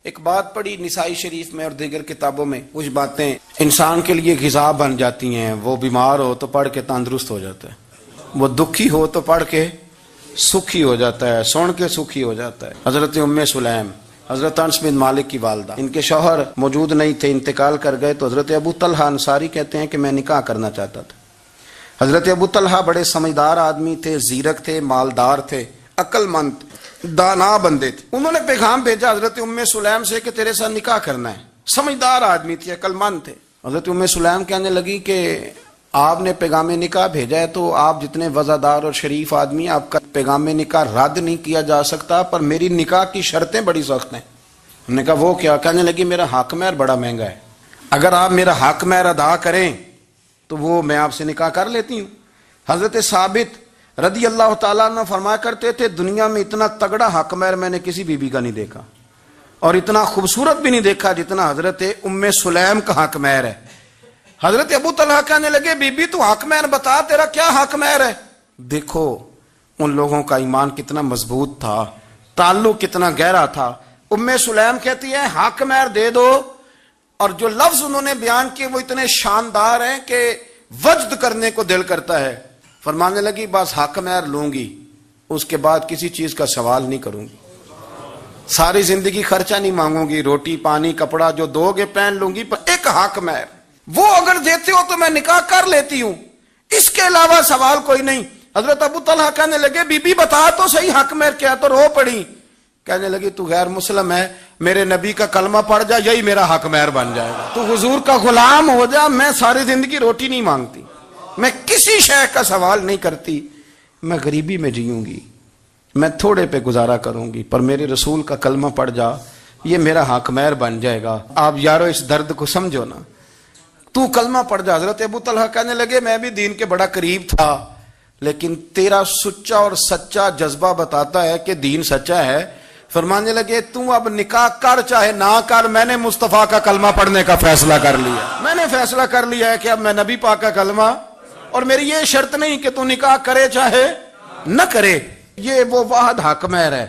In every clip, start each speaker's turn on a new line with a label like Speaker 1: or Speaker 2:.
Speaker 1: ایک بات پڑھی نسائی شریف میں اور دیگر کتابوں میں، کچھ باتیں انسان کے لیے غذا بن جاتی ہیں۔ وہ بیمار ہو تو پڑھ کے تندرست ہو جاتا ہے، وہ دکھی ہو تو پڑھ کے سکھی ہو جاتا ہے، سن کے سکھی ہو جاتا ہے۔ حضرت ام سلیم، حضرت انس بن مالک کی والدہ، ان کے شوہر موجود نہیں تھے، انتقال کر گئے، تو حضرت ابو طلحہ انصاری کہتے ہیں کہ میں نکاح کرنا چاہتا تھا۔ حضرت ابو طلحہ بڑے سمجھدار آدمی تھے، زیرک تھے، مالدار تھے، عقل مند دانا بندے تھے۔ انہوں نے پیغام بھیجا حضرت ام سلیم سے کہ تیرے ساتھ نکاح کرنا ہے۔ سمجھدار آدمی تھے، عقل مند تھے۔ حضرت ام سلیم کہنے لگی کہ آپ نے پیغام نکاح بھیجا ہے تو آپ جتنے وزادار اور شریف آدمی، آپ کا پیغام نکاح رد نہیں کیا جا سکتا، پر میری نکاح کی شرطیں بڑی سخت ہیں۔ ہم نے کہا وہ کیا؟ کہنے لگی میرا حق مہر بڑا مہنگا ہے، اگر آپ میرا حق مہر ادا کریں تو وہ میں آپ سے نکاح کر لیتی ہوں۔ حضرت ثابت رضی اللہ تعالیٰ عنہ فرمایا کرتے تھے دنیا میں اتنا تگڑا حق مہر میں نے کسی بی بی کا نہیں دیکھا، اور اتنا خوبصورت بھی نہیں دیکھا جتنا حضرت ام سلیم کا حق مہر ہے۔ حضرت ابو طلحہ کہنے لگے بی بی تو حق مہر بتا، تیرا کیا حق مہر ہے؟ دیکھو ان لوگوں کا ایمان کتنا مضبوط تھا، تعلق کتنا گہرا تھا۔ ام سلیم کہتی ہے حق مہر دے دو، اور جو لفظ انہوں نے بیان کیے وہ اتنے شاندار ہیں کہ وجد کرنے کو دل کرتا ہے۔ فرمانے لگی بس حق مہر لوں گی، اس کے بعد کسی چیز کا سوال نہیں کروں گی، ساری زندگی خرچہ نہیں مانگوں گی، روٹی پانی کپڑا جو دو گے پہن لوں گی، پر ایک حق مہر وہ اگر دیتے ہو تو میں نکاح کر لیتی ہوں، اس کے علاوہ سوال کوئی نہیں۔ حضرت ابو طلحہ کہنے لگے بی بی بتا تو صحیح حق مہر کیا، تو رو پڑی۔ کہنے لگی تو غیر مسلم ہے، میرے نبی کا کلمہ پڑھ جا، یہی میرا حق مہر بن جائے گا، تو حضور کا غلام ہو جا، میں ساری زندگی روٹی نہیں مانگتی، میں کسی شے کا سوال نہیں کرتی، میں غریبی میں جیوں گی، میں تھوڑے پہ گزارا کروں گی، پر میرے رسول کا کلمہ پڑھ جا، یہ میرا حق مہر بن جائے گا۔ آپ یارو اس درد کو سمجھو نا، تو کلمہ پڑھ جا۔ حضرت ابو طلحہ کہنے لگے میں بھی دین کے بڑا قریب تھا، لیکن تیرا سچا اور سچا جذبہ بتاتا ہے کہ دین سچا ہے۔ فرمانے لگے تو اب نکاح کر چاہے نہ کر، میں نے مصطفیٰ کا کلمہ پڑھنے کا فیصلہ کر لیا، میں نے فیصلہ کر لیا ہے کہ اب میں نبی پاک کا کلمہ، اور میری یہ شرط نہیں کہ تو نکاح کرے چاہے نہ کرے۔ یہ وہ واحد حق مہر ہے۔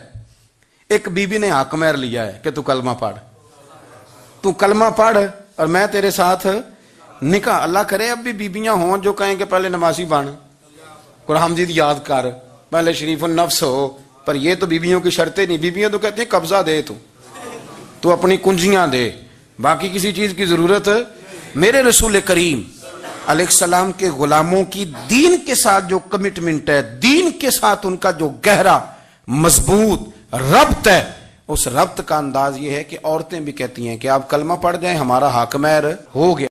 Speaker 1: ایک بی بی نے حق مہر لیا ہے کہ تو کلمہ پڑھ، تو کلمہ پڑھ اور میں تیرے ساتھ نکاح۔ اللہ کرے اب بھی بیبیاں ہوں جو کہیں کہ پہلے نمازی بن، قرآن مجید یاد کر، پہلے شریف النفس ہو، پر یہ تو بیبیوں کی شرطیں نہیں۔ بیبیاں تو کہتے ہیں قبضہ دے، تو اپنی کنجیاں دے، باقی کسی چیز کی ضرورت۔ میرے رسول کریم علیہ السلام کے غلاموں کی دین کے ساتھ جو کمٹمنٹ ہے، دین کے ساتھ ان کا جو گہرا مضبوط ربط ہے، اس ربط کا انداز یہ ہے کہ عورتیں بھی کہتی ہیں کہ آپ کلمہ پڑھ جائیں، ہمارا حق مہر ہو گیا۔